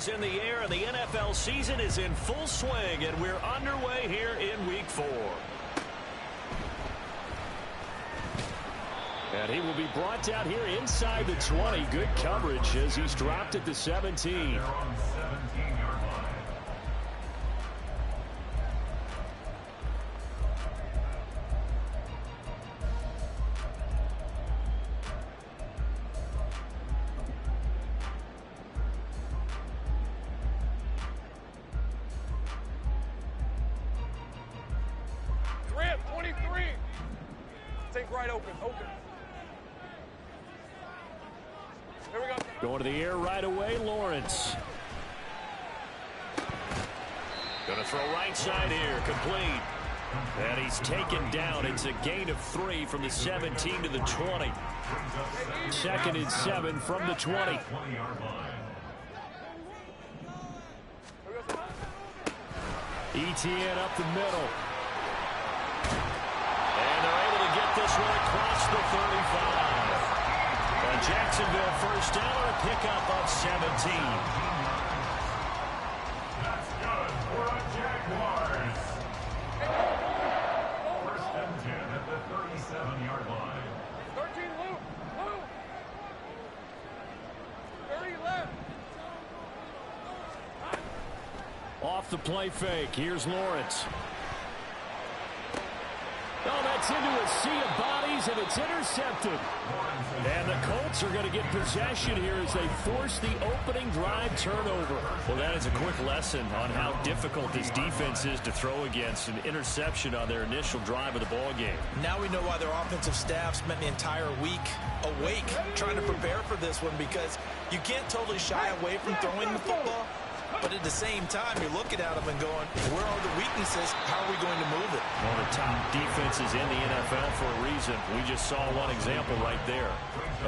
is in the air, and the NFL season is in full swing, and we're underway here in Week 4. And he will be brought down here inside the 20. Good coverage as he's dropped at the 17. Going to the air right away, Lawrence. Going to throw right side here, complete. And he's taken down. It's a gain of 3 from the 17 to the 20. 2nd and 7 from the 20. ETN up the middle. And they're able to get this one across the 35. Jacksonville first down on a pickup of 17. That's good for a Jaguars. 1st and 10 at the 37-yard line. 13, Luke. 30 left. Off the play fake. Here's Lawrence. Oh, that's into a sea of bodies, and it's intercepted. And the Colts are going to get possession here as they force the opening drive turnover. Well, that is a quick lesson on how difficult this defense is to throw against. An interception on their initial drive of the ball game. Now we know why their offensive staff spent the entire week awake trying to prepare for this one, because you can't totally shy away from throwing the football. But at the same time, you're looking at them and going, where are the weaknesses? How are we going to move it? One of the top defenses in the NFL for a reason. We just saw one example right there.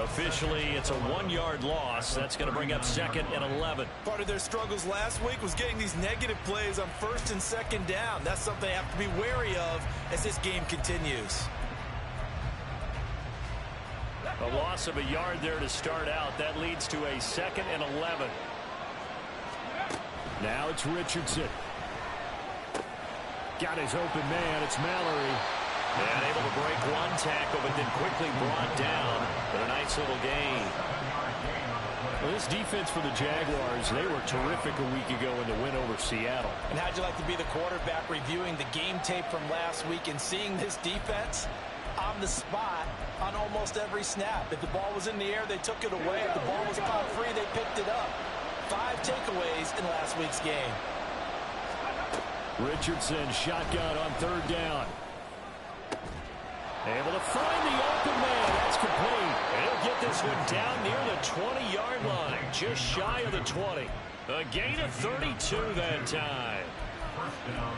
Officially, it's a 1-yard loss. That's going to bring up 2nd and 11. Part of their struggles last week was getting these negative plays on 1st and 2nd down. That's something they have to be wary of as this game continues. A loss of a yard there to start out. That leads to a 2nd and 11. Now it's Richardson. Got his open man. It's Mallory. And able to break one tackle, but then quickly brought down. But a nice little gain. Well, this defense for the Jaguars, they were terrific a week ago in the win over Seattle. And how'd you like to be the quarterback reviewing the game tape from last week and seeing this defense on the spot on almost every snap? If the ball was in the air, they took it away. If the ball was caught free, they picked it up. 5 takeaways in last week's game. Richardson shotgun on 3rd down. Able to find the open man. That's complete. And he'll get this one down near the 20-yard line, just shy of the 20. A gain of 32 that time. 1st down.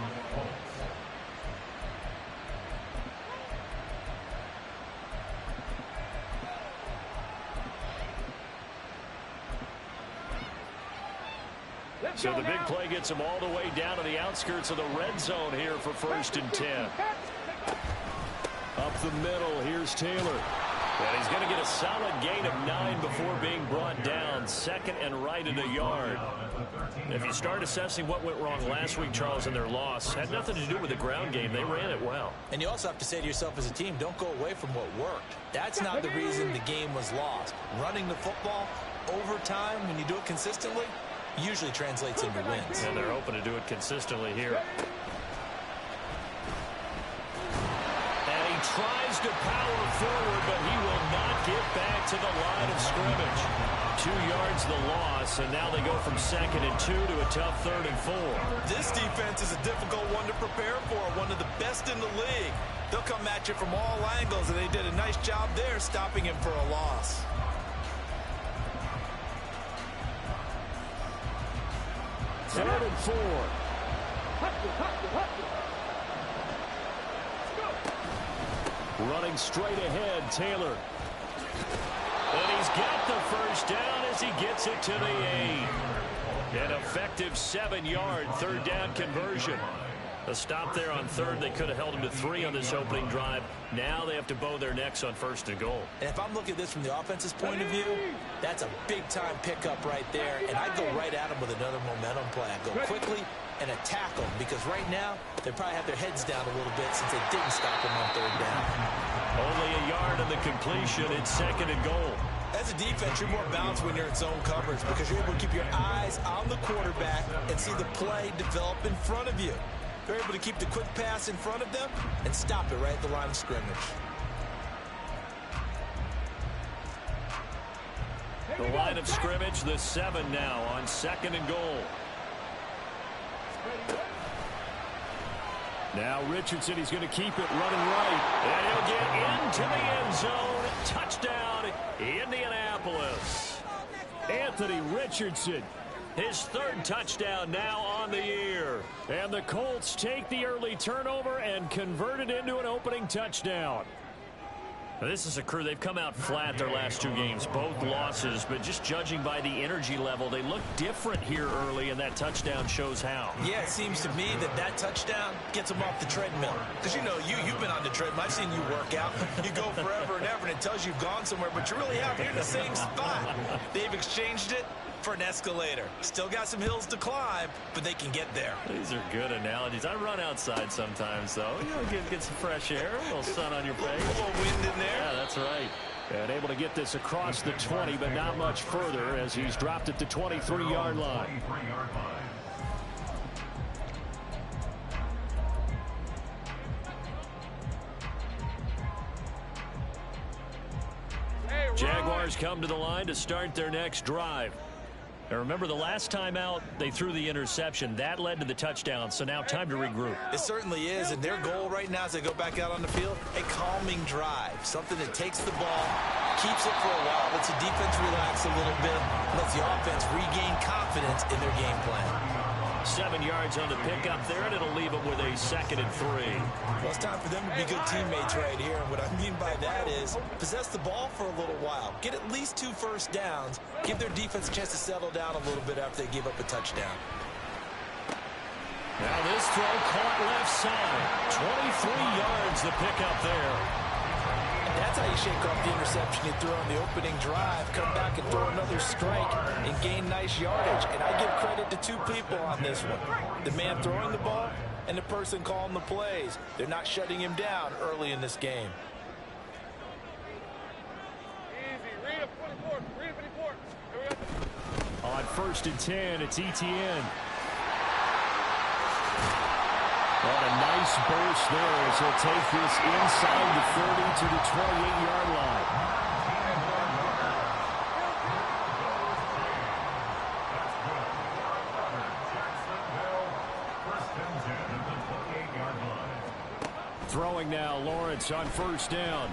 So the big play gets him all the way down to the outskirts of the red zone here for 1st and 10. Up the middle, here's Taylor. And he's going to get a solid gain of 9 before being brought down. 2nd and right in a yard. If you start assessing what went wrong last week, Charles, in their loss, had nothing to do with the ground game. They ran it well. And you also have to say to yourself as a team, don't go away from what worked. That's not the reason the game was lost. Running the football over time, when you do it consistently, usually translates into wins. And they're hoping to do it consistently here. And he tries to power forward, but he will not get back to the line of scrimmage. 2 yards the loss, and now they go from 2nd and 2 to a tough 3rd and 4. This defense is a difficult one to prepare for, one of the best in the league. They'll come at you from all angles, and they did a nice job there stopping him for a loss. Third and 4. Running straight ahead, Taylor. And he's got the first down as he gets it to the 8. An effective 7-yard 3rd down conversion. A stop there on third. They could have held them to 3 on this opening drive. Now they have to bow their necks on first and goal. And if I'm looking at this from the offense's point of view, that's a big-time pickup right there. And I'd go right at them with another momentum play. I'd go quickly and attack them because right now they probably have their heads down a little bit since they didn't stop them on third down. Only a yard in the completion. It's second and goal. As a defense, you're more balanced when you're in zone coverage because you're able to keep your eyes on the quarterback and see the play develop in front of you. They're able to keep the quick pass in front of them and stop it right at the line of scrimmage. The line of scrimmage, the 7 now on second and goal. Now Richardson, he's going to keep it running right. And he'll get into the end zone. Touchdown, Indianapolis. Anthony Richardson. His third touchdown now on the year. And the Colts take the early turnover and convert it into an opening touchdown. Now, this is a crew. They've come out flat their last 2 games, both losses, but just judging by the energy level, they look different here early, and that touchdown shows how. Yeah, it seems to me that touchdown gets them off the treadmill. Because, you know, you've been on the treadmill. I've seen you work out. You go forever and ever, and it tells you you've gone somewhere, but you really have. You're in the same spot. They've exchanged it for an escalator. Still got some hills to climb, but they can get there. These are good analogies. I run outside sometimes, though. You know, get some fresh air, a little sun on your face. A little wind in there. Yeah, that's right. And able to get this across the 20, but not much further as he's dropped at the 23-yard line. Jaguars come to the line to start their next drive. Now remember, the last time out, they threw the interception. That led to the touchdown, so now time to regroup. It certainly is, and their goal right now as they go back out on the field, a calming drive. Something that takes the ball, keeps it for a while, lets the defense relax a little bit, lets the offense regain confidence in their game plan. 7 yards on the pickup there, and it'll leave them with a 2nd and 3. Well, it's time for them to be good teammates right here. And what I mean by that is possess the ball for a little while. Get at least 2 first downs. Give their defense a chance to settle down a little bit after they give up a touchdown. Now this throw caught left side. 23 yards the pickup there. That's how you shake off the interception you threw on the opening drive. Come back and throw another strike and gain nice yardage. And I give credit to 2 people on this one. The man throwing the ball and the person calling the plays. They're not shutting him down early in this game. Easy. Read up 24. Read up 24. Here we go. On 1st and 10, it's Etienne. What a nice burst there as he'll take this inside the 30 to the 28-yard line. Throwing now, Lawrence on 1st down.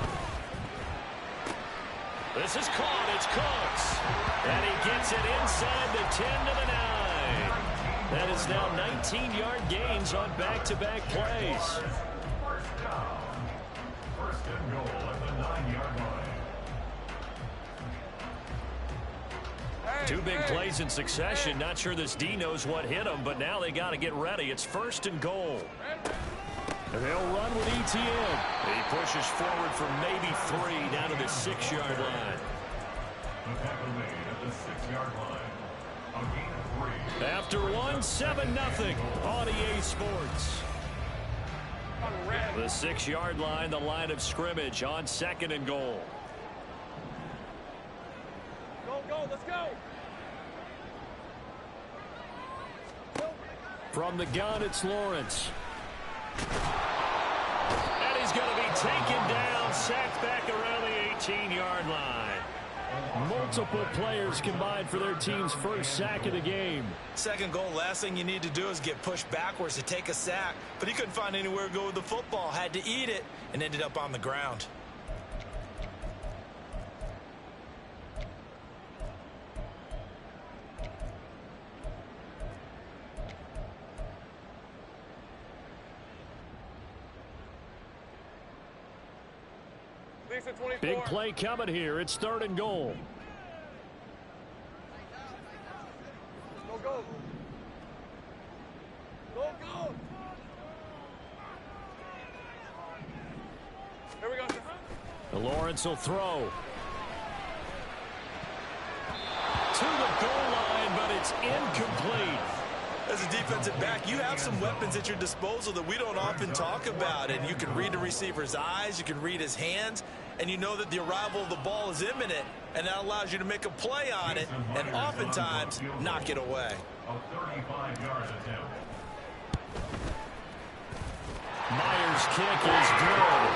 This is caught. It's Cooks. And he gets it inside the 10 to the 9. That is now 19-yard gains on back-to-back plays. First down. First and goal at the 9-yard line. 2 big plays in succession. Not sure this D knows what hit him, but now they got to get ready. It's 1st and goal. They'll run with Etienne. He pushes forward for maybe 3 down to the 6-yard line. The tackle made at the 6-yard line. A gain of 3. After 1, 7-0 on EA Sports. The 6-yard line, the line of scrimmage on 2nd and goal. Go, let's go. From the gun, it's Lawrence. And he's going to be taken down, sacked back around the 18-yard line. Multiple players combined for their team's first sack of the game. 2nd goal, last thing you need to do is get pushed backwards to take a sack. But he couldn't find anywhere to go with the football, had to eat it, and ended up on the ground. Big play coming here. It's 3rd and goal. Go. Lawrence will throw. To the goal line, but it's incomplete. As a defensive back, you have some weapons at your disposal that we don't often talk about. And you can read the receiver's eyes, you can read his hands, and you know that the arrival of the ball is imminent, and that allows you to make a play on it and oftentimes knock it away. Myers' kick is good.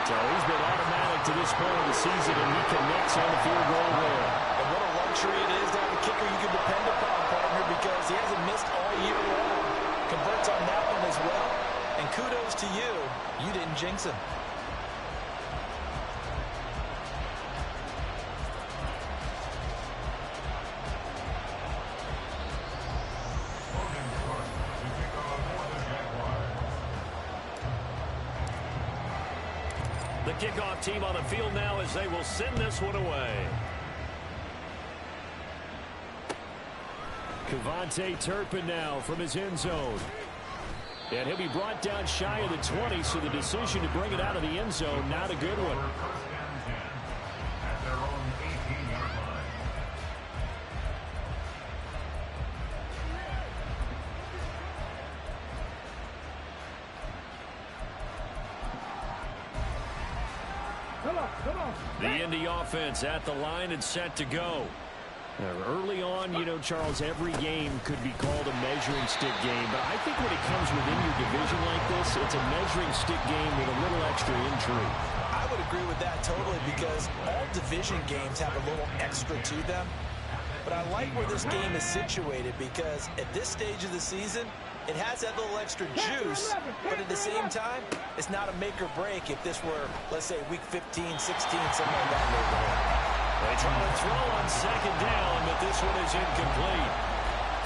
So he's been automatic to this point of the season, and he connects on the field goal there. And what a luxury it is to have a kicker you can depend upon, partner, because he hasn't missed all year long. Converts on that one as well. And kudos to you. You didn't jinx him. The kickoff team on the field now as they will send this one away. Kevontae Turpin now from his end zone. And he'll be brought down shy of the 20, so the decision to bring it out of the end zone, not a good one. The Indy offense at the line and set to go. Early on, you know, Charles, every game could be called a measuring stick game. But I think when it comes within your division like this, it's a measuring stick game with a little extra intrigue. I would agree with that totally, because all division games have a little extra to them. But I like where this game is situated, because at this stage of the season, it has that little extra juice, but at the same time, it's not a make or break if this were, let's say, week 15, 16, something like that neighborhood. They try to throw on second down, but this one is incomplete.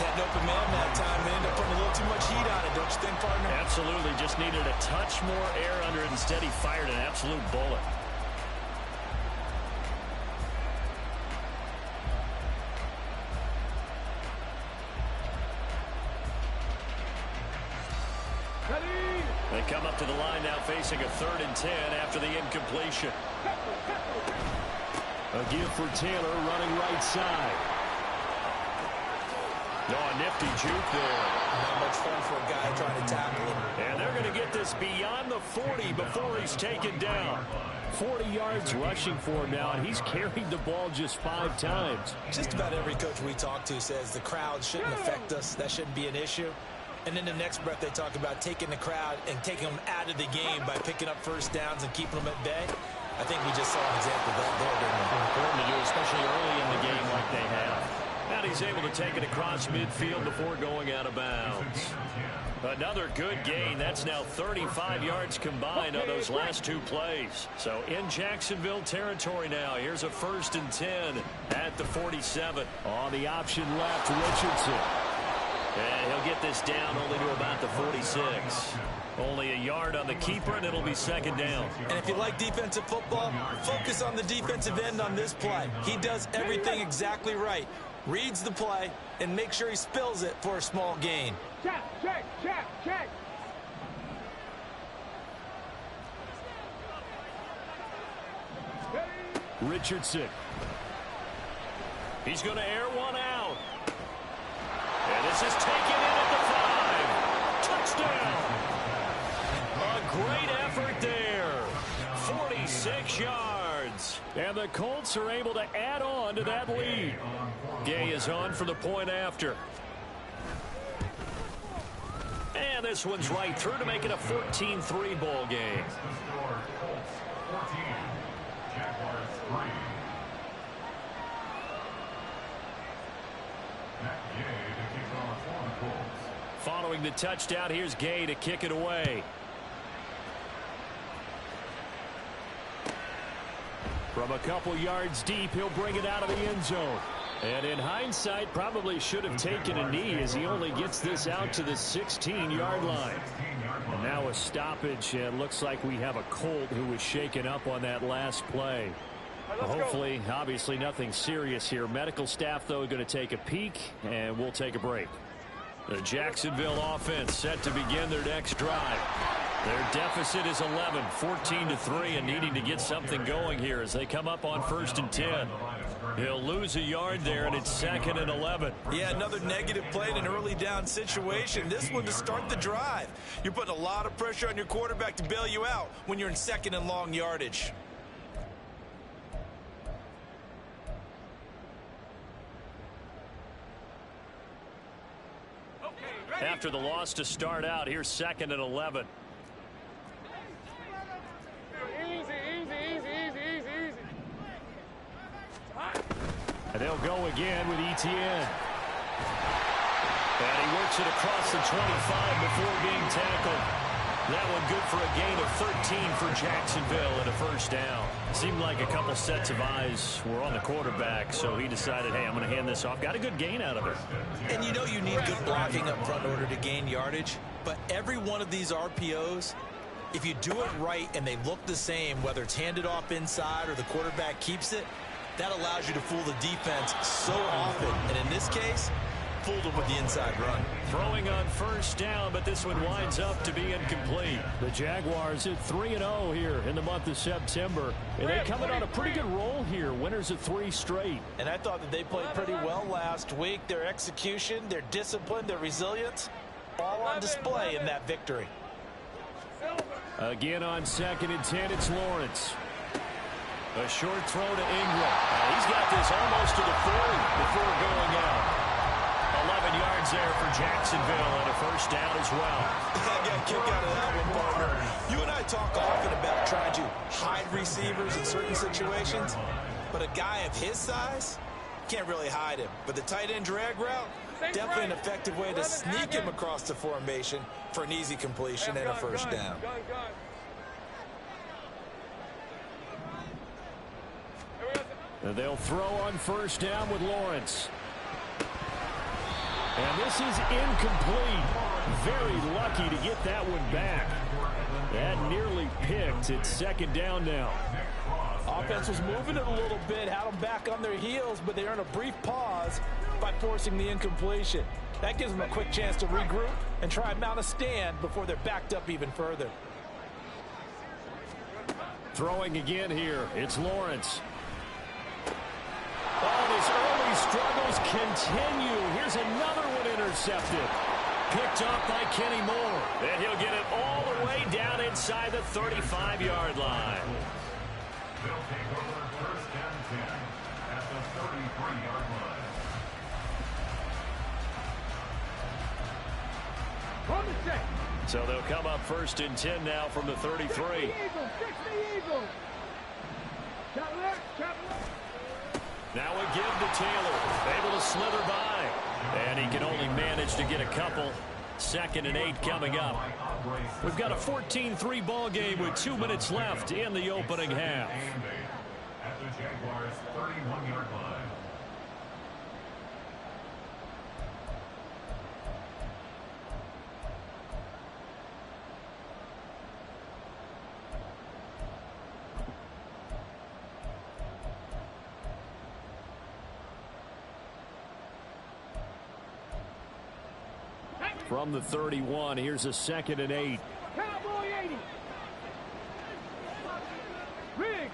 Had an open man that time. They ended up putting a little too much heat on it, don't you think, partner? Absolutely. Just needed a touch more air under it. Instead, he fired an absolute bullet. They come up to the line now facing a 3rd and 10 after the incompletion. A give for Taylor running right side. Oh, a nifty juke there. Not much fun for a guy trying to tackle him. And they're going to get this beyond the 40 before he's taken down. 40 yards rushing for him now, and he's carried the ball just 5 times. Just about every coach we talk to says the crowd shouldn't affect us. That shouldn't be an issue. And in the next breath, they talk about taking the crowd and taking them out of the game by picking up first downs and keeping them at bay. I think we just saw an example of that there. Important to do, especially early in the game like they have. And he's able to take it across midfield before going out of bounds. Another good gain. That's now 35 yards combined on those last 2 plays. So in Jacksonville territory now. Here's a 1st and 10 at the 47. On the option left, Richardson. And he'll get this down only to about the 46. Only a yard on the keeper, and it'll be 2nd down. And if you like defensive football, focus on the defensive end on this play. He does everything exactly right. Reads the play and make sure he spills it for a small gain. Check, check, check, check. Richardson. He's going to air one out. And this is taken in at the 5. Touchdown. A great effort there. 46 yards. And the Colts are able to add on to that lead. Gay is on for the point after. And this one's right through to make it a 14-3 ball game. Following the touchdown, here's Gay to kick it away. From a couple yards deep, he'll bring it out of the end zone. And in hindsight, probably should have taken a knee as he only gets this out to the 16-yard line. And now a stoppage, and looks like we have a Colt who was shaken up on that last play. Hopefully, obviously nothing serious here. Medical staff, though, going to take a peek, and we'll take a break. The Jacksonville offense set to begin their next drive. Their deficit is 11, 14-3, and needing to get something going here as they come up on 1st and 10. He'll lose a yard there, and it's 2nd and 11. Yeah, another negative play in an early down situation. This one to start the drive. You're putting a lot of pressure on your quarterback to bail you out when you're in 2nd and long yardage. After the loss to start out, here's 2nd and 11. And they'll go again with Etienne. And he works it across the 25 before being tackled. That one good for a gain of 13 for Jacksonville and a 1st down. Seemed like a couple sets of eyes were on the quarterback, so he decided, hey, I'm going to hand this off. Got a good gain out of it. And you know you need good blocking up front in order to gain yardage, but every one of these RPOs, if you do it right and they look the same, whether it's handed off inside or the quarterback keeps it, that allows you to fool the defense so often. And in this case, fooled them with the inside run. Throwing on 1st down, but this one winds up to be incomplete. The Jaguars at 3-0 here in the month of September. And they're coming on a pretty good roll here. Winners of 3 straight. And I thought that they played pretty well last week. Their execution, their discipline, their resilience, all on display in that victory. Again on 2nd and 10, it's Lawrence. A short throw to Ingram. He's got this almost to the 40 before going out. 11 yards there for Jacksonville and a 1st down as well. I got a kick out of that one, partner. You and I talk often about trying to hide receivers in certain situations, but a guy of his size can't really hide him. But the tight end drag route, definitely an effective way to sneak him across the formation for an easy completion and a 1st down. And they'll throw on 1st down with Lawrence. And this is incomplete. Very lucky to get that one back. That nearly picked. It's 2nd down now. Offense was moving it a little bit, had them back on their heels, but they earned a brief pause by forcing the incompletion. That gives them a quick chance to regroup and try and mount a stand before they're backed up even further. Throwing again here. It's Lawrence. Oh, his early struggles continue. Here's another one intercepted. Picked off by Kenny Moore. And he'll get it all the way down inside the 35-yard line. They'll take over 1st and 10 at the 33-yard line. From the check. So they'll come up 1st and 10 now from the 33. Fix the eagle. Chop left, chop left. Now a give to Taylor. Able to slither by. And he can only manage to get a couple. 2nd and 8 coming up. We've got a 14-3 ball game with 2 minutes left in the opening half. At the Jaguars' 31-yard line. From the 31, here's a 2nd and 8. Cowboy 80. Rig.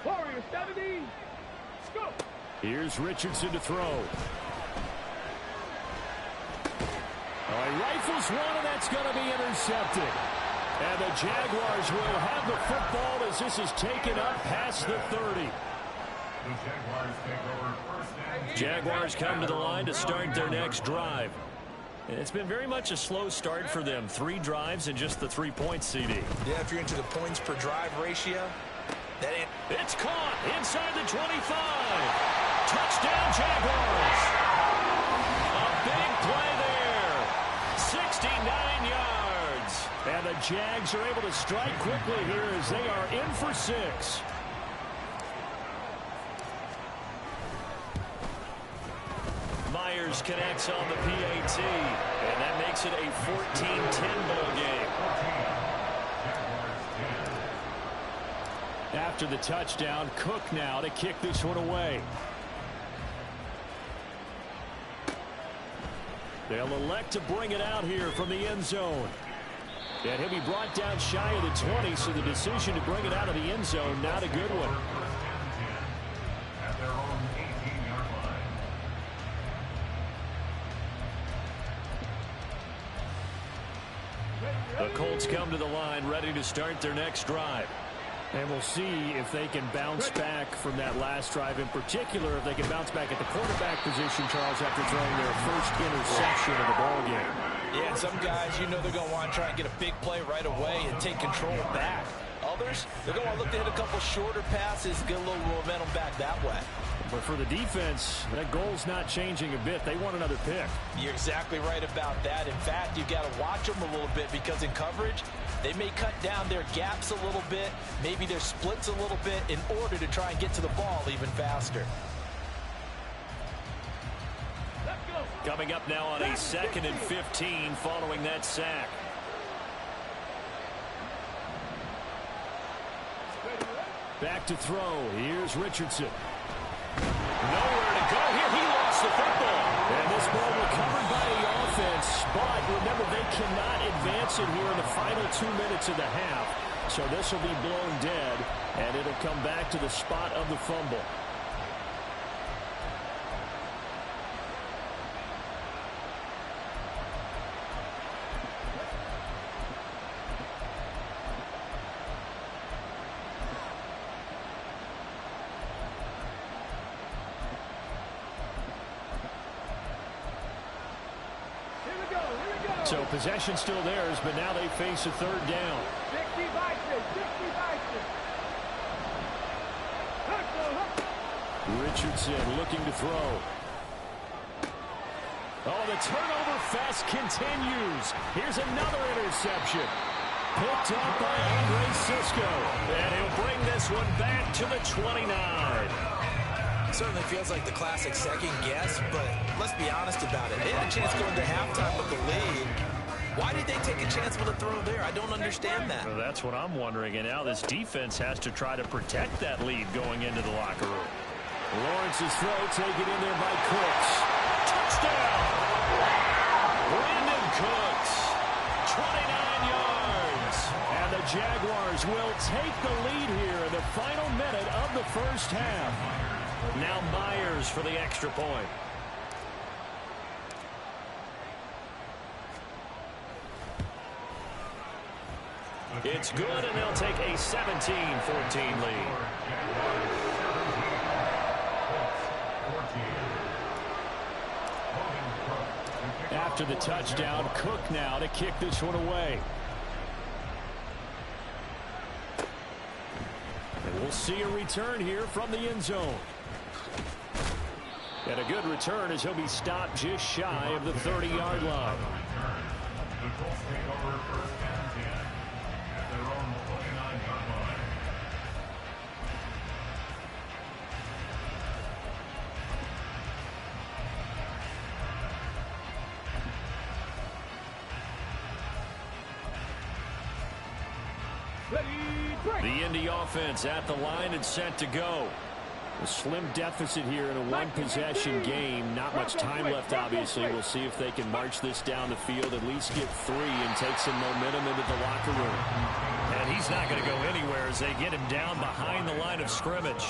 Warrior 70. Go. Here's Richardson to throw. He rifles one, and that's going to be intercepted. And the Jaguars will have the football as this is taken up past the 30. The Jaguars take over 1st and 10. Jaguars come to the line to start their next drive. It's been very much a slow start for them. 3 drives and just the 3-point CD. Yeah, if you're into the points per drive ratio, that ain't... It's caught inside the 25. Touchdown, Jaguars. A big play there. 69 yards. And the Jags are able to strike quickly here as they are in for 6. Myers connects on the PAT, and that makes it a 14-10 ball game. After the touchdown, Cook now to kick this one away. They'll elect to bring it out here from the end zone. And he'll be brought down shy of the 20, so the decision to bring it out of the end zone, not a good one. At their own 18-yard line. The Colts come to the line ready to start their next drive. And we'll see if they can bounce back from that last drive. In particular, if they can bounce back at the quarterback position, Charles, after throwing their first interception of the ball game. Yeah, and some guys, you know they're going to want to try and get a big play right away and take control back. Others, they're going to look to hit a couple shorter passes, get a little momentum back that way. But for the defense, that goal's not changing a bit. They want another pick. You're exactly right about that. In fact, you've got to watch them a little bit because in coverage, they may cut down their gaps a little bit, maybe their splits a little bit in order to try and get to the ball even faster. Coming up now on a 2nd and 15 following that sack. Back to throw. Here's Richardson. Nowhere to go here. He lost the football. And this ball recovered by the offense. But remember, they cannot advance it here in the final 2 minutes of the half. So this will be blown dead, and it'll come back to the spot of the fumble. So possession still theirs, but now they face a third down. Richardson looking to throw. Oh, the turnover fest continues. Here's another interception. Picked up by Andre Cisco. And he'll bring this one back to the 29. Certainly feels like the classic second guess, but let's be honest about it. They had a chance going to halftime with the lead. Why did they take a chance with a throw there? I don't understand that. Well, that's what I'm wondering. And now this defense has to try to protect that lead going into the locker room. Lawrence's throw taken in there by Cooks. Touchdown! Brandon Cooks, 29 yards. And the Jaguars will take the lead here in the final minute of the first half. Now Myers for the extra point. It's good, and they'll take a 17-14 lead. After the touchdown, Cook now to kick this one away. And we'll see a return here from the end zone. And a good return as he'll be stopped just shy of the 30-yard line. The Colts take over 1st and 10 at their own 29-yard line. The Indy offense at the line and set to go. A slim deficit here in a one-possession game. Not much time left, obviously. We'll see if they can march this down the field, at least get 3 and take some momentum into the locker room. And he's not going to go anywhere as they get him down behind the line of scrimmage.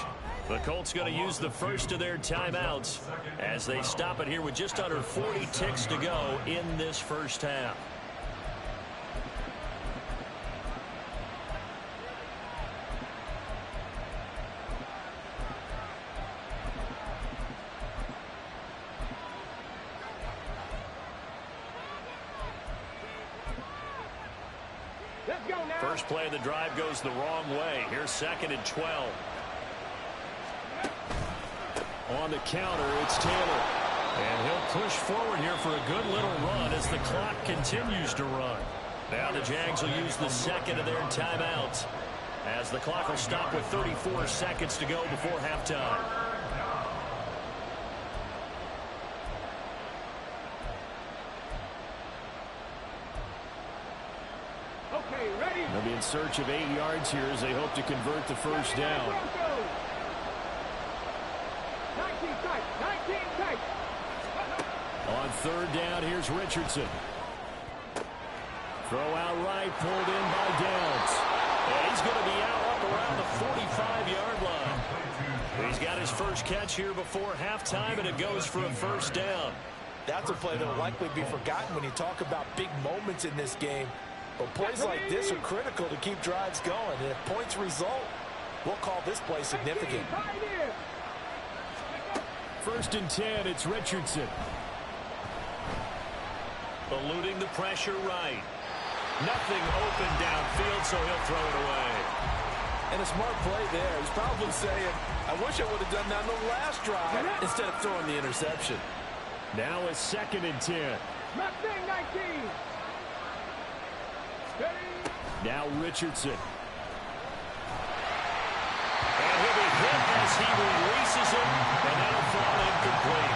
The Colts going to use the first of their timeouts as they stop it here with just under 40 ticks to go in this first half. First play of the drive goes the wrong way. Here's 2nd and 12. On the counter, it's Taylor. And he'll push forward here for a good little run as the clock continues to run. Now the Jags will use the 2nd of their timeouts as the clock will stop with 34 seconds to go before halftime. They'll be in search of 8 yards here as they hope to convert the first down. On 3rd down, here's Richardson. Throw out right, pulled in by Downs. And he's going to be out up around the 45-yard line. He's got his first catch here before halftime, and it goes for a first down. That's a play that will likely be forgotten when you talk about big moments in this game. But plays like this are critical to keep drives going. And if points result, we'll call this play significant. First and 10, it's Richardson. Eluding the pressure right. Nothing open downfield, so he'll throw it away. And a smart play there. He's probably saying, I wish I would have done that on the last drive instead of throwing the interception. Now a second and 10. Mustang 19. Now Richardson. And he'll be hit as he releases it, and that'll fall incomplete.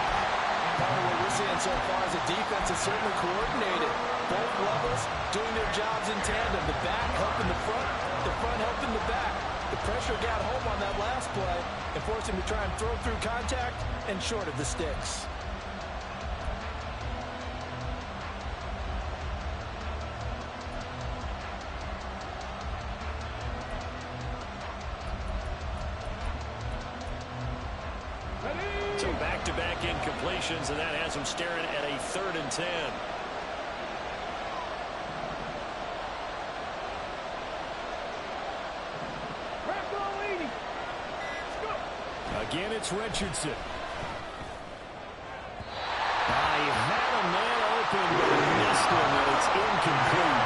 Part of what we're seeing so far is the defense is certainly coordinated. Both levels doing their jobs in tandem. The back helping the front helping the back. The pressure got home on that last play and forced him to try and throw through contact and short of the sticks. So back-to-back incompletions, and that has him staring at a 3rd and 10. Again, it's Richardson. I had a man open, but he missed him, and it's incomplete.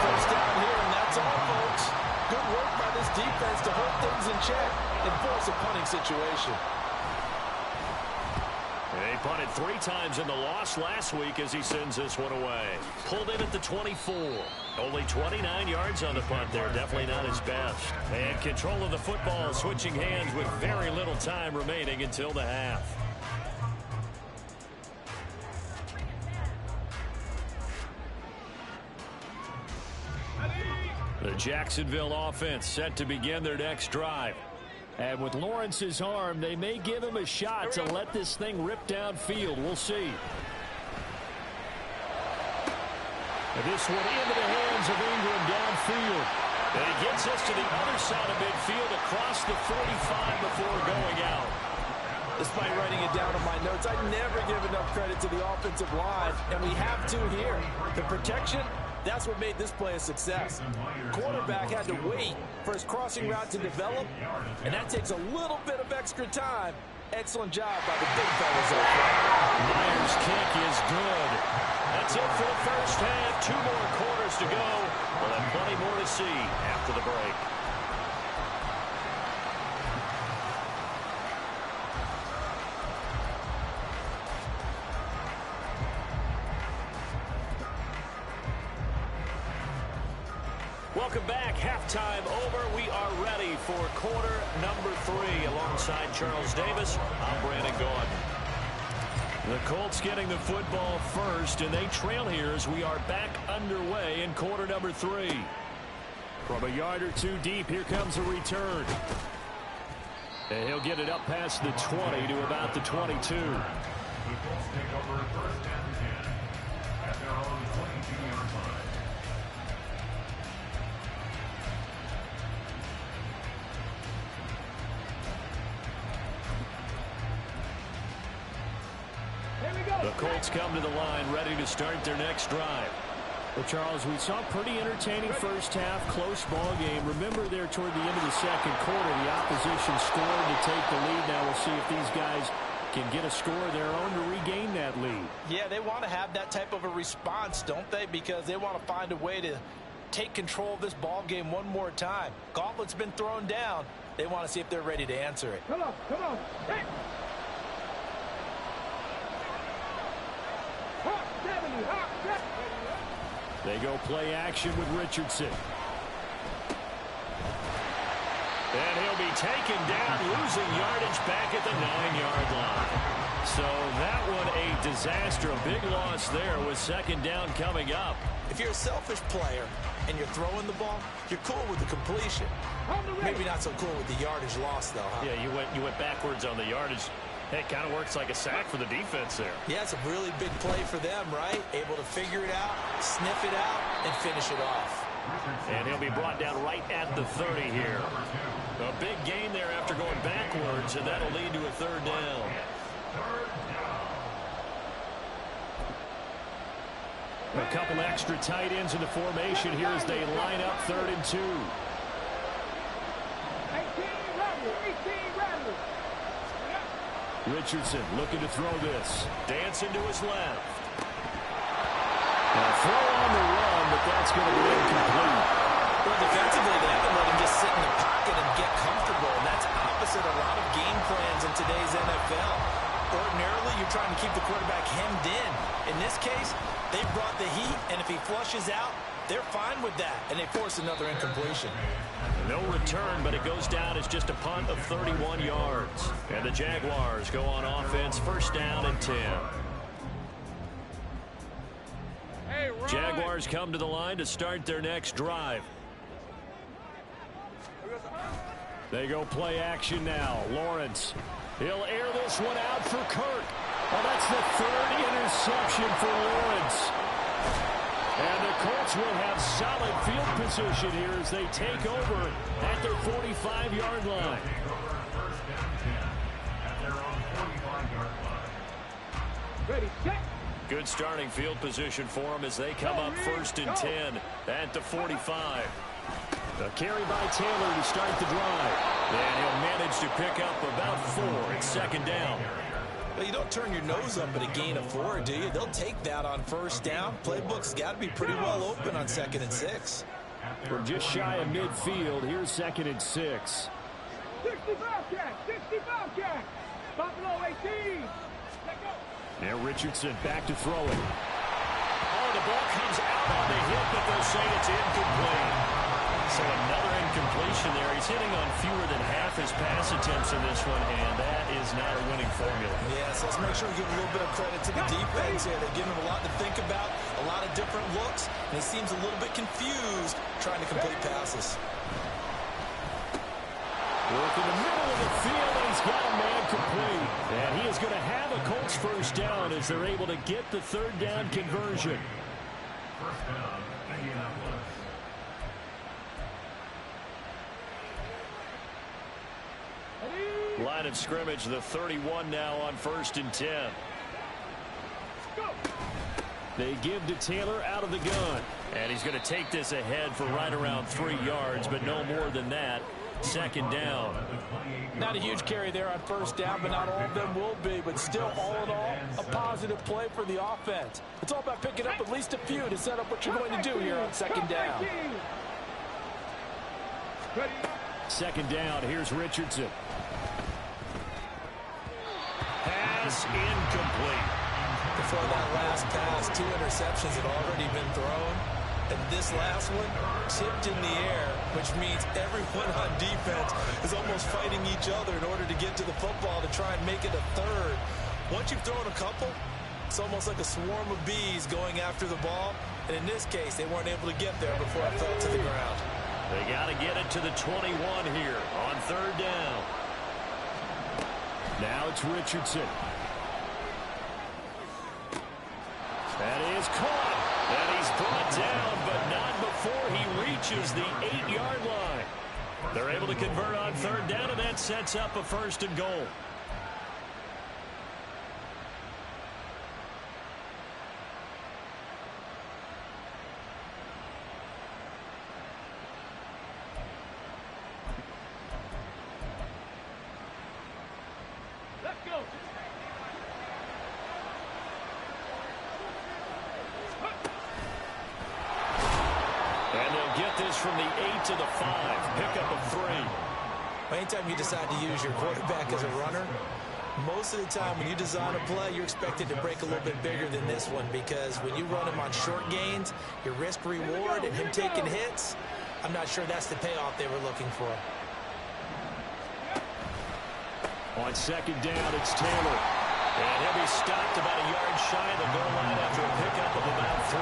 First down here, and that's all, folks. Good work by this defense to hold things in check and force a punting situation. They punted 3 times in the loss last week as he sends this one away. Pulled in at the 24. Only 29 yards on the punt there. Definitely not his best. And control of the football, switching hands with very little time remaining until the half. The Jacksonville offense set to begin their next drive. And with Lawrence's arm, they may give him a shot to let this thing rip downfield. We'll see. And this one into the hands of Ingram downfield. And he gets us to the other side of midfield across the 45 before going out. Despite writing it down on my notes, I never give enough credit to the offensive line, and we have to here. The protection, that's what made this play a success. Quarterback had to wait for his crossing route to develop, and that takes a little bit of extra time. Excellent job by the big fellas up there. Myers' kick is good. That's it for the first half. 2 more quarters to go. We'll have plenty more to see after the break. Welcome back. Halftime over. We are ready for quarter number 3. Alongside Charles Davis, I'm Brandon Gaudin. The Colts getting the football first, and they trail here as we are back underway in quarter number 3. From a yard or 2 deep, here comes a return. And he'll get it up past the 20 to about the 22. The Colts take over 1st and 10 at their own 22-yard line. The Colts come to the line ready to start their next drive. Well, Charles, we saw a pretty entertaining first half, close ball game. Remember there toward the end of the second quarter, the opposition scored to take the lead. Now we'll see if these guys can get a score of their own to regain that lead. Yeah, they want to have that type of a response, don't they? Because they want to find a way to take control of this ball game one more time. Gauntlet's been thrown down. They want to see if they're ready to answer it. Come on, come on. Hey. They go play action with Richardson. And he'll be taken down, losing yardage back at the 9-yard line. So that one a disaster, a big loss there with second down coming up. If you're a selfish player and you're throwing the ball, you're cool with the completion. Maybe not so cool with the yardage loss, though, huh? Yeah, you went backwards on the yardage. It kind of works like a sack for the defense there. Yeah, it's a really big play for them, right? Able to figure it out, sniff it out, and finish it off. And he'll be brought down right at the 30 here. A big gain there after going backwards, and that'll lead to a third down. A couple extra tight ends in the formation here as they line up 3rd and 2. 18 Rebels. Richardson looking to throw this. Dancing to his left. A throw on the run, but that's going to be incomplete. Well, defensively, they haven't let him just sit in the pocket and get comfortable, and that's opposite a lot of game plans in today's NFL. Ordinarily, you're trying to keep the quarterback hemmed in. In this case, they brought the heat, and if he flushes out, they're fine with that, and they force another incompletion. No return, but it goes down as just a punt of 31 yards. And the Jaguars go on offense, 1st down and 10. Hey, Jaguars come to the line to start their next drive. They go play action now. Lawrence. He'll air this one out for Kirk. Oh, that's the 3rd interception for Lawrence. And the Colts will have solid field position here as they take over at their 45-yard line. Ready, set. Good starting field position for them as they come up 1st and 10 at the 45. A carry by Taylor to start the drive. And he'll manage to pick up about 4. It's 2nd down. Well, you don't turn your nose up at a gain of 4, do you? They'll take that on 1st down. Playbook's got to be pretty well open on 2nd and 6. We're just shy of midfield. Here's 2nd and 6. 65 cat. Buffalo 18. Let go. Now Richardson back to throwing. Oh, the ball comes out on the hit, but they'll say it's incomplete. So another incompletion there. He's hitting on fewer than half his pass attempts in this one, and that is not a winning formula. Yes, let's make sure we give a little bit of credit to the defense here. They're giving him a lot to think about, a lot of different looks, and he seems a little bit confused trying to complete passes. Work in the middle of the field, and he's got a man complete. And he is going to have a Colts 1st down as they're able to get the 3rd down conversion. 1st down, Indianapolis. Line of scrimmage, the 31 now on 1st and 10. They give to Taylor out of the gun. And he's going to take this ahead for right around 3 yards, but no more than that. 2nd down. Not a huge carry there on 1st down, but not all of them will be. But still, all in all, a positive play for the offense. It's all about picking up at least a few to set up what you're going to do here on 2nd down. 2nd down, here's Richardson. Pass incomplete. Before that last pass, 2 interceptions had already been thrown. And this last one, tipped in the air, which means everyone on defense is almost fighting each other in order to get to the football to try and make it a 3rd. Once you've thrown a couple, it's almost like a swarm of bees going after the ball. And in this case, they weren't able to get there before it fell to the ground. They got to get it to the 21 here on 3rd down. Now it's Richardson. That is caught. And he's brought down, but not before he reaches the 8-yard line. They're able to convert on 3rd down, and that sets up a 1st and goal. Let's go. And they'll get this from the 8 to the 5. Pick up a 3. Anytime you decide to use your quarterback as a runner, most of the time when you design a play, you're expected to break a little bit bigger than this one, because when you run him on short gains, your risk-reward and him taking hits, I'm not sure that's the payoff they were looking for. On 2nd down, it's Taylor. And he'll be stopped about a yard shy of the goal line after a pickup of about 3.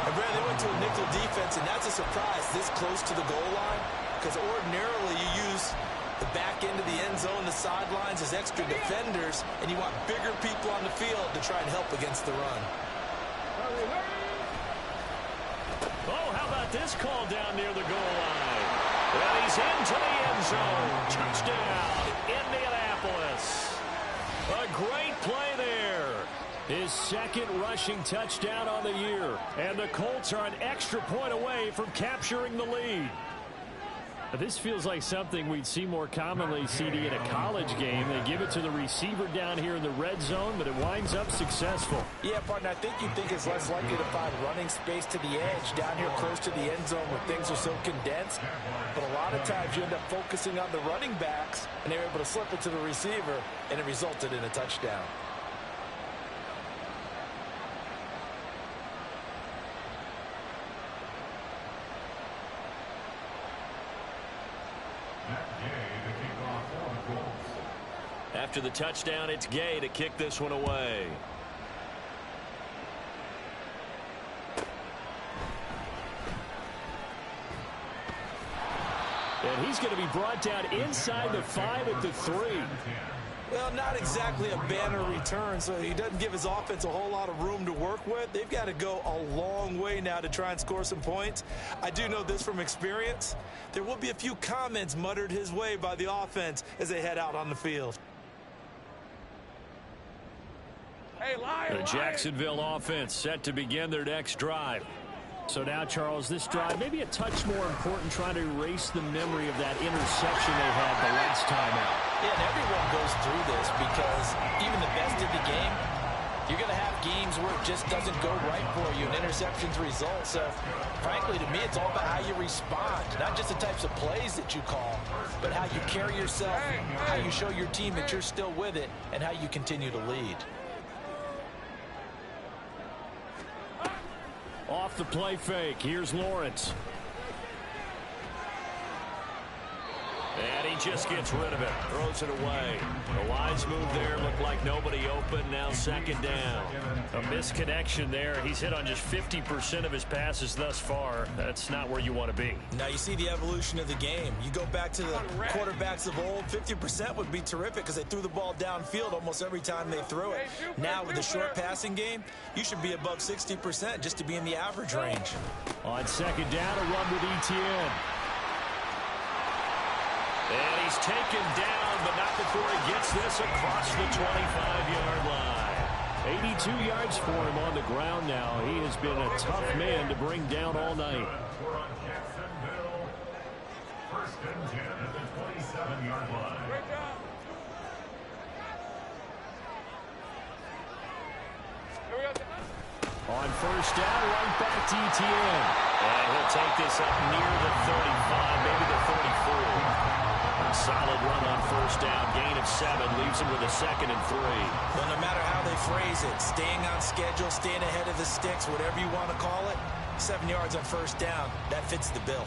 And Brad, they went to a nickel defense, and that's a surprise this close to the goal line, because ordinarily you use the back end of the end zone, the sidelines as extra defenders, and you want bigger people on the field to try and help against the run. Oh, how about this call down near the goal line? Well, he's into the end zone. Touchdown, Indianapolis. A great play there. His second rushing touchdown on the year. And the Colts are an extra point away from capturing the lead. This feels like something we'd see more commonly, CD, in a college game. They give it to the receiver down here in the red zone, but it winds up successful. Yeah, partner, I think you think it's less likely to find running space to the edge down here close to the end zone where things are so condensed. But a lot of times you end up focusing on the running backs, and they're able to slip it to the receiver, and it resulted in a touchdown. After the touchdown, it's Gay to kick this one away. And he's going to be brought down inside the 5 at the 3. Well, not exactly a banner return, so he doesn't give his offense a whole lot of room to work with. They've got to go a long way now to try and score some points. I do know this from experience. There will be a few comments muttered his way by the offense as they head out on the field. The Jacksonville offense set to begin their next drive. So now, Charles, this drive maybe a touch more important, trying to erase the memory of that interception they had the last time out. Yeah, and everyone goes through this because even the best in the game, you're going to have games where it just doesn't go right for you and interceptions result. So, frankly, to me, it's all about how you respond, not just the types of plays that you call, but how you carry yourself, how you show your team that you're still with it, and how you continue to lead. Off the play fake, here's Lawrence. And he just gets rid of it, throws it away. The lines move there, look like nobody open, now second down. A misconnection there. He's hit on just 50% of his passes thus far. That's not where you want to be. Now you see the evolution of the game. You go back to the quarterbacks of old, 50% would be terrific because they threw the ball downfield almost every time they threw it. Now with the short passing game, you should be above 60% just to be in the average range. On second down, a run with Etienne. And he's taken down, but not before he gets this across the 25-yard line. 82 yards for him on the ground now. He has been a tough man to bring down all night. First and 10 at the 27-yard line. On first down, right back to Etienne. And he'll take this up near the 35, maybe the 34. Solid run on first down. Gain of 7 leaves him with a 2nd and 3. Well, no matter how they phrase it, staying on schedule, staying ahead of the sticks, whatever you want to call it, 7 yards on first down, that fits the bill.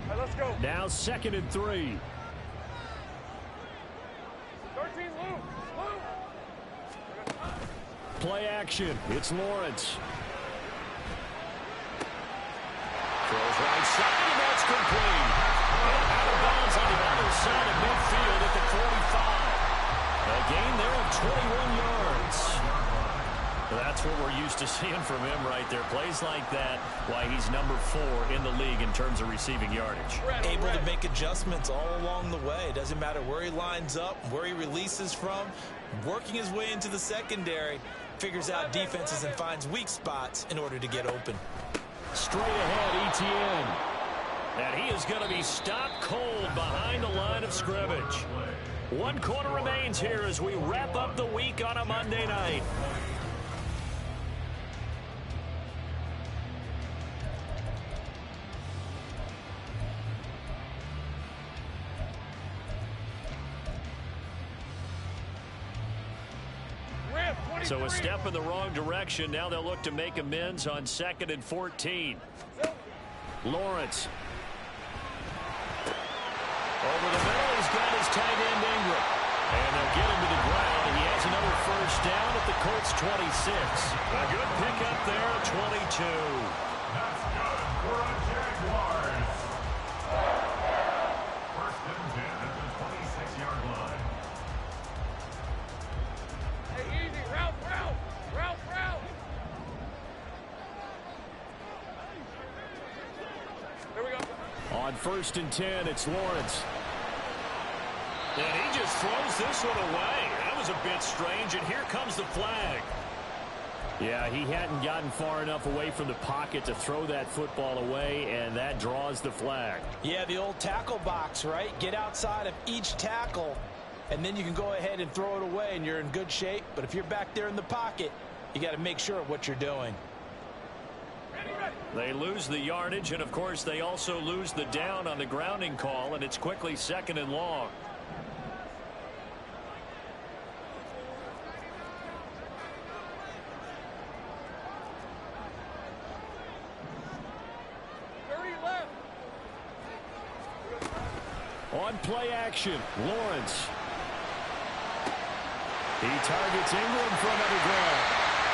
All right, let's go. Now 2nd and 3. 13, Lou. Play action. It's Lawrence. Throws right side, and that's complete. And out of bounds on the other side of midfield at the 45. A gain there of 21 yards. That's what we're used to seeing from him right there. Plays like that, why he's number 4 in the league in terms of receiving yardage. Able to make adjustments all along the way. It doesn't matter where he lines up, where he releases from. Working his way into the secondary, figures out defenses and finds weak spots in order to get open. Straight ahead, Etienne. And he is going to be stopped cold behind the line of scrimmage. 1 quarter remains here as we wrap up the week on a Monday night. So a step in the wrong direction. Now they'll look to make amends on 2nd and 14. Lawrence. Over the middle, he's got his tight end Ingram. And they'll get him to the ground, and he has another first down at the Colts 26. A good pickup there, 22. That's good for a Jaguars first and 10. It's Lawrence. And he just throws this one away. That was a bit strange, and here comes the flag. Yeah, he hadn't gotten far enough away from the pocket to throw that football away, and that draws the flag. Yeah, the old tackle box, right? Get outside of each tackle, and then you can go ahead and throw it away, and you're in good shape. But if you're back there in the pocket, you got to make sure of what you're doing. They lose the yardage, and, of course, they also lose the down on the grounding call, and it's quickly 2nd and long. On play action, Lawrence. He targets Ingram from UnderGround.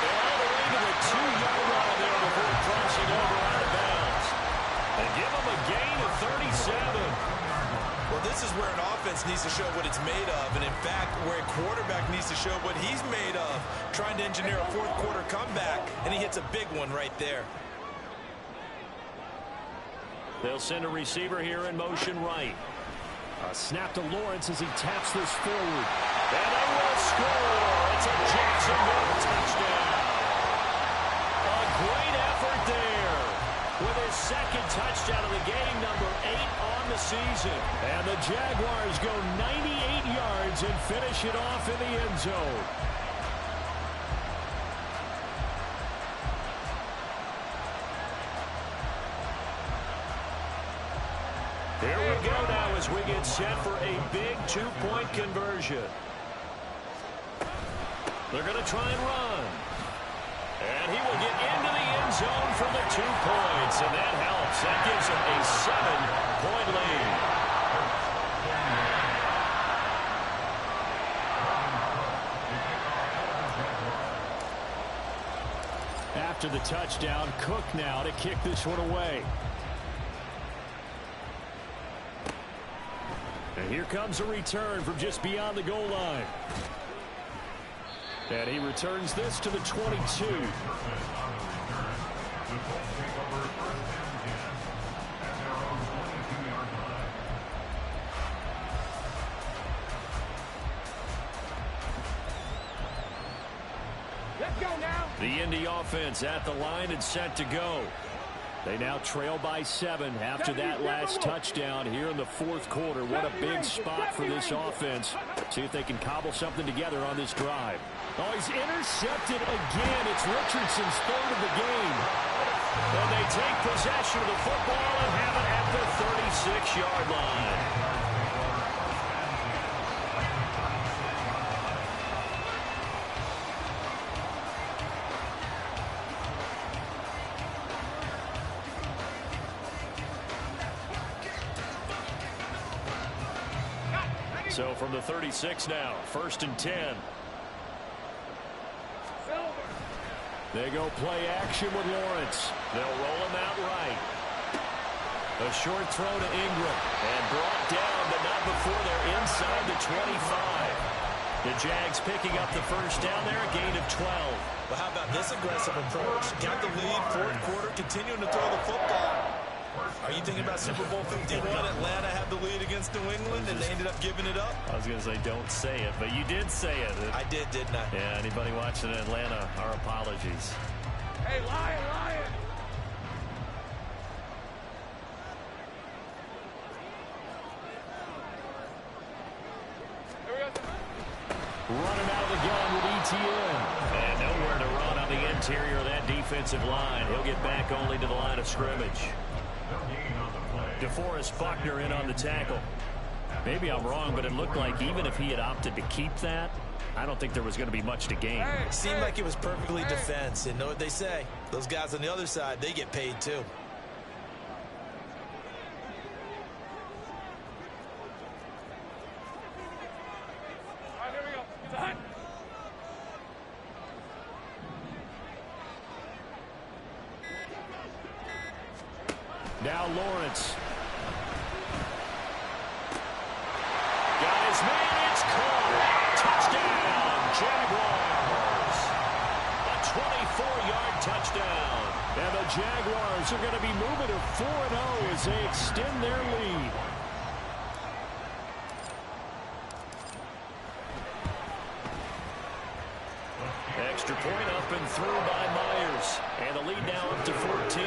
All the way to the 2-yard line there before crossing over out of bounds. And give him a gain of 37. Well, this is where an offense needs to show what it's made of, and in fact, where a quarterback needs to show what he's made of, trying to engineer a fourth-quarter comeback, and he hits a big one right there. They'll send a receiver here in motion right. A snap to Lawrence as he taps this forward. And they will score. It's a Jacksonville touchdown. A great effort there. With his second touchdown of the game, number 8 on the season. And the Jaguars go 98 yards and finish it off in the end zone. Here we go now as we get set for a big 2-point conversion. They're going to try and run. And he will get into the end zone for the 2 points. And that helps. That gives him a 7-point lead. After the touchdown, Cook now to kick this one away. And here comes a return from just beyond the goal line. And he returns this to the 22. Let's go now. The Indy offense at the line and set to go. They now trail by 7 after that last touchdown here in the fourth quarter. What a big spot for this offense. See if they can cobble something together on this drive. Oh, he's intercepted again. It's Richardson's 3rd of the game. And they take possession of the football and have it at the 36-yard line. So from the 36 now, 1st and 10. They go play action with Lawrence. They'll roll him out right. A short throw to Ingram. And brought down, but not before they're inside the 25. The Jags picking up the first down there, a gain of 12. Well, how about this aggressive approach? Got the lead, fourth quarter, continuing to throw the football. Are you thinking about Super Bowl 51? Atlanta had the lead against New England, and they ended up giving it up? I was going to say don't say it, but you did say it. I did, didn't I? Yeah, anybody watching in Atlanta, our apologies. Hey, Lion, Lion. Running out of the gun with ETN. And nowhere to run on the interior of that defensive line. He'll get back only to the line of scrimmage. DeForest Buckner in on the tackle. Maybe I'm wrong, but it looked like even if he had opted to keep that, I don't think there was going to be much to gain. It seemed like it was perfectly defense. And know what they say? Those guys on the other side, they get paid too. All right, here we go. It's a hunt. Now Lawrence. Guys, man, it's caught. Touchdown, Jaguars. A 24-yard touchdown. And the Jaguars Jags are going to be moving to 4-0 as they extend their lead. Extra point up and through by Myers. And the lead now up to 14.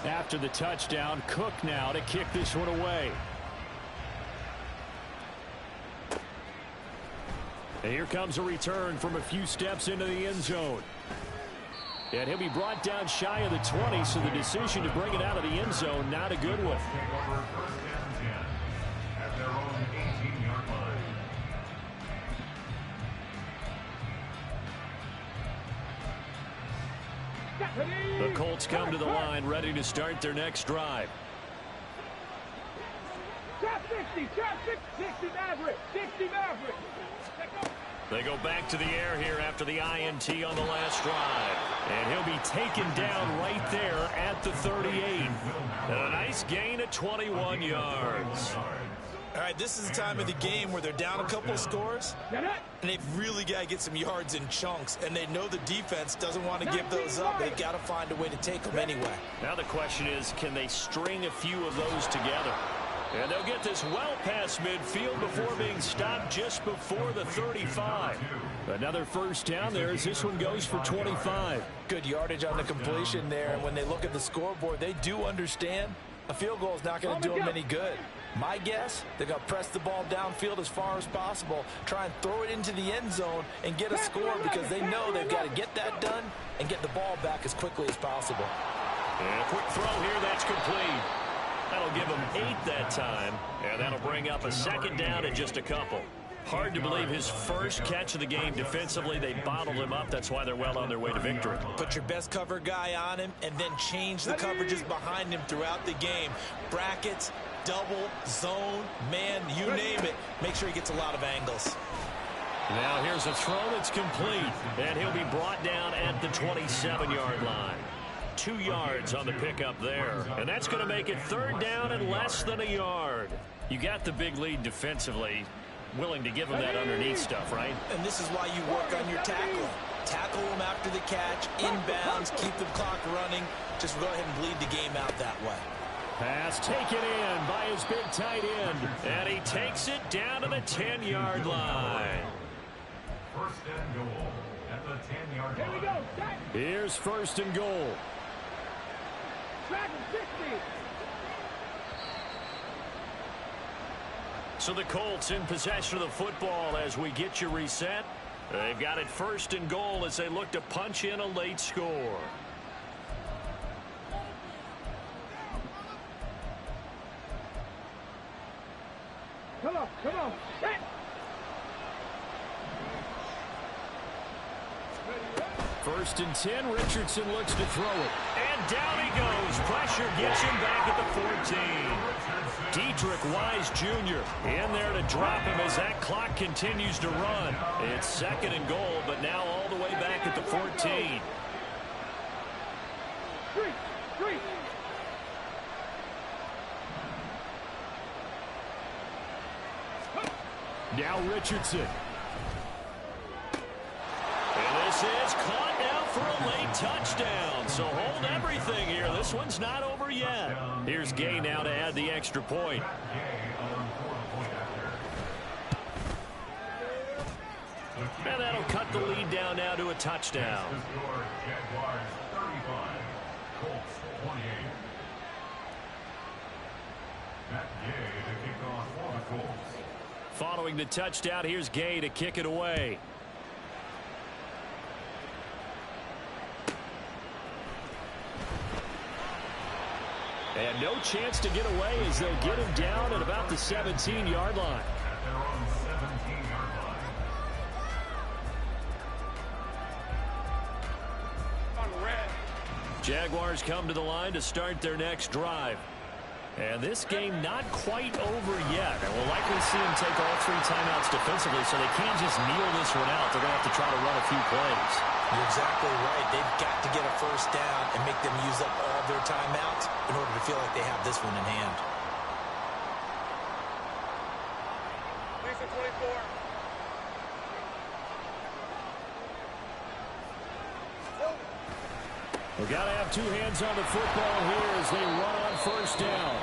After the touchdown, Cook now to kick this one away. And here comes a return from a few steps into the end zone. And he'll be brought down shy of the 20, so the decision to bring it out of the end zone, not a good one. At their own 18-yard line. The Colts come to the line, ready to start their next drive. Trap 60, 60 Maverick, 60 Maverick. They go back to the air here after the INT on the last drive. And he'll be taken down right there at the 38. And a nice gain of 21 yards. All right, this is the time of the game where they're down a couple of scores, and they've really got to get some yards in chunks, and they know the defense doesn't want to give those up. They've got to find a way to take them anyway. Now the question is, can they string a few of those together? And they'll get this well past midfield before being stopped just before the 35. Another first down there as this one goes for 25. Good yardage on the completion there, and when they look at the scoreboard, they do understand a field goal is not going to do them any good. My guess, they're going to press the ball downfield as far as possible, try and throw it into the end zone and get a score because they know they've got to get that done and get the ball back as quickly as possible. And a quick throw here, that's complete. That'll give them 8 that time, and that'll bring up a second down and just a couple. Hard to believe his first catch of the game defensively. They bottled him up. That's why they're well on their way to victory. Put your best cover guy on him and then change the coverages behind him throughout the game. Brackets, double, zone, man, you name it. Make sure he gets a lot of angles. Now here's a throw that's complete, and he'll be brought down at the 27-yard line. 2 yards on the pickup there, and that's going to make it third down and less than a yard. You got the big lead defensively, willing to give them that underneath stuff, right? And this is why you work on your tackling. Tackle them after the catch, inbounds, keep the clock running. Just go ahead and bleed the game out that way. Pass taken in by his big tight end. And he takes it down to the 10-yard line. First and goal at the 10-yard line. Here we go. Here's first and goal. Track 60. So the Colts in possession of the football as we get you reset. They've got it first and goal as they look to punch in a late score. Come on, come on. Set. First and 10, Richardson looks to throw it. And down he goes. Pressure gets him back at the 14. Dietrich Wise Jr. in there to drop him as that clock continues to run. It's second and goal, but now all the way back at the 14. Three. Now Richardson. And this is caught now for a late touchdown. So hold everything here. This one's not over yet. Here's Gay now to add the extra point. And that'll cut the lead down now to a touchdown. Jaguars 35, Colts 28. Matt Gay to kick off for the Colts. Following the touchdown, here's Gay to kick it away. And no chance to get away as they'll get him down at about the 17-yard line. At their own 17-yard line. Jaguars come to the line to start their next drive. And this game not quite over yet. And we'll likely see them take all 3 timeouts defensively, so they can't just kneel this one out. They're going to have to try to run a few plays. You're exactly right. They've got to get a first down and make them use up all their timeouts in order to feel like they have this one in hand. to 24. We've got to have two hands on the football here as they run on first down.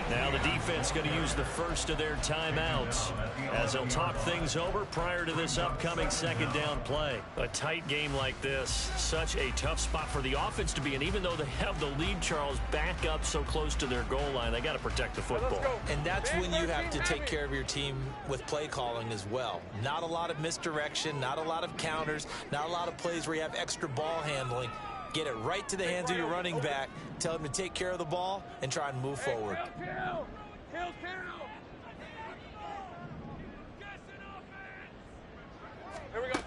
Now the defense going to use the first of their timeouts as they'll talk things over prior to this upcoming second down play. A tight game like this, such a tough spot for the offense to be in. Even though they have the lead, Charles, back up so close to their goal line, they got to protect the football. And that's when you have to take care of your team with play calling as well. Not a lot of misdirection, not a lot of counters, not a lot of plays where you have extra ball handling. Get it right to the hands of your running back. Tell him to take care of the ball and try and move forward. Kill. Here we go.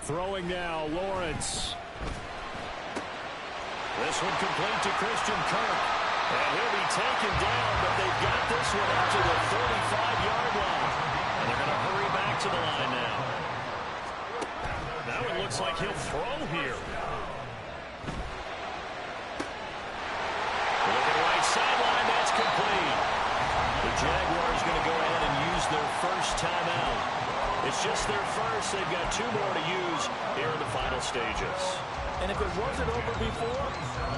Throwing now, Lawrence. This one complete to Christian Kirk. And he'll be taken down, but they've got this one up to the 35-yard line. And they're going to hurry back to the line now. Now it looks like he'll throw here. Sideline, that's complete. The Jaguars going to go ahead and use their first timeout. It's just their first. They've got two more to use here in the final stages. And if it wasn't over before,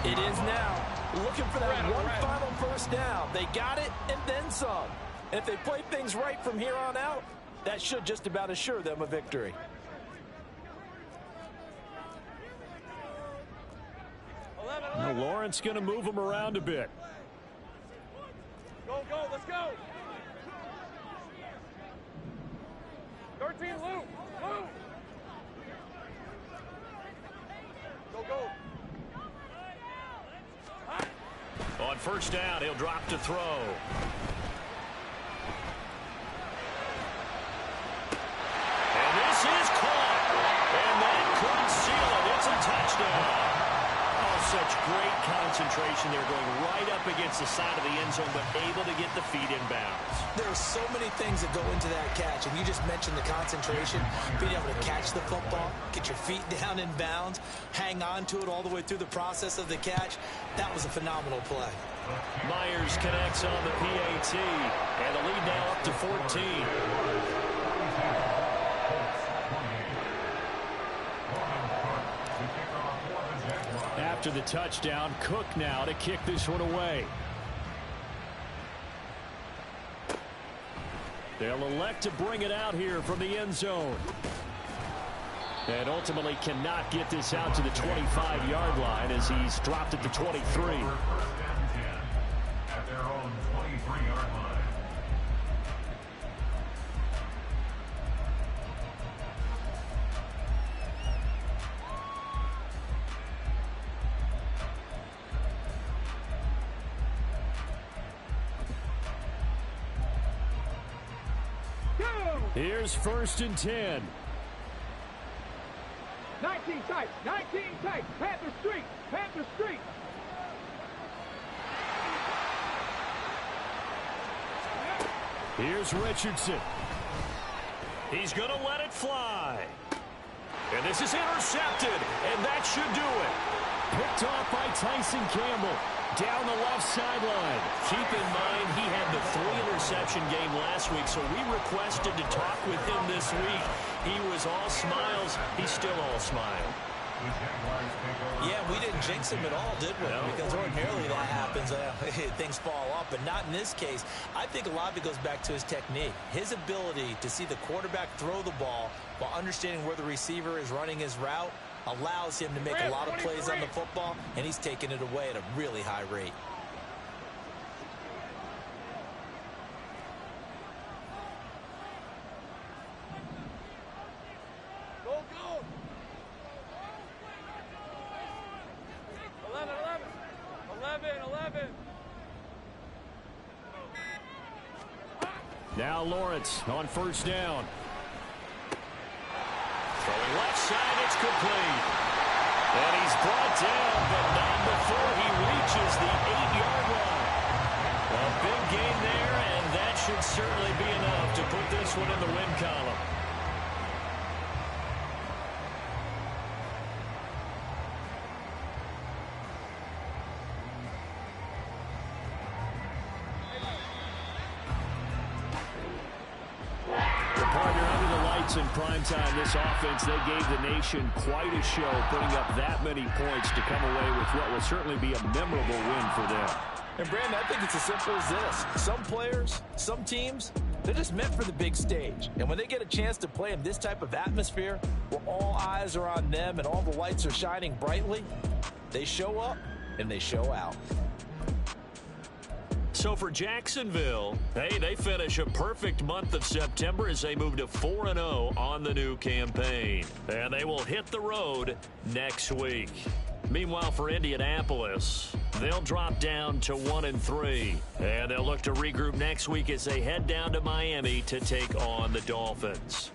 it is now. Looking for that one final first down. They got it and then some. And if they play things right from here on out, that should just about assure them a victory. Now Lawrence going to move him around a bit. Go, let's go. 13, Luke. Go. On first down, he'll drop to throw. And this is caught. And that could seal it. It's a touchdown. Such great concentration. They're going right up against the side of the end zone, but able to get the feet in bounds. There are so many things that go into that catch, and you just mentioned the concentration, being able to catch the football, get your feet down in bounds, hang on to it all the way through the process of the catch. That was a phenomenal play. Myers connects on the PAT, and the lead now up to 14. After the touchdown, Cook now to kick this one away. They'll elect to bring it out here from the end zone. And ultimately cannot get this out to the 25-yard line as he's dropped it to 23. At their own 23-yard line. Here's first and 10. 19 tight. Panther Street. Here's Richardson. He's going to let it fly. And this is intercepted, and that should do it. Picked off by Tyson Campbell. Down the left sideline. Keep in mind, he had the 3-interception game last week, so we requested to talk with him this week. He was all smiles. He's still all smile. Yeah, we didn't jinx him at all, did we? No. Because ordinarily that happens. Things fall off, but not in this case. I think a lot of it goes back to his technique. His ability to see the quarterback throw the ball while understanding where the receiver is running his route allows him to make a lot of plays on the football, and he's taking it away at a really high rate. Go. 11. Now Lawrence on first down. Throwing left side, it's complete. And he's brought down, but not before he reaches the 8-yard line. A big gain there, and that should certainly be enough to put this one in the win column. primetime, this offense, they gave the nation quite a show, putting up that many points to come away with what will certainly be a memorable win for them. And, Brandon, I think it's as simple as this. Some players, some teams, they're just meant for the big stage. And when they get a chance to play in this type of atmosphere, where all eyes are on them and all the lights are shining brightly, they show up and they show out. So for Jacksonville, hey, they finish a perfect month of September as they move to 4-0 on the new campaign. And they will hit the road next week. Meanwhile, for Indianapolis, they'll drop down to 1-3. And they'll look to regroup next week as they head down to Miami to take on the Dolphins.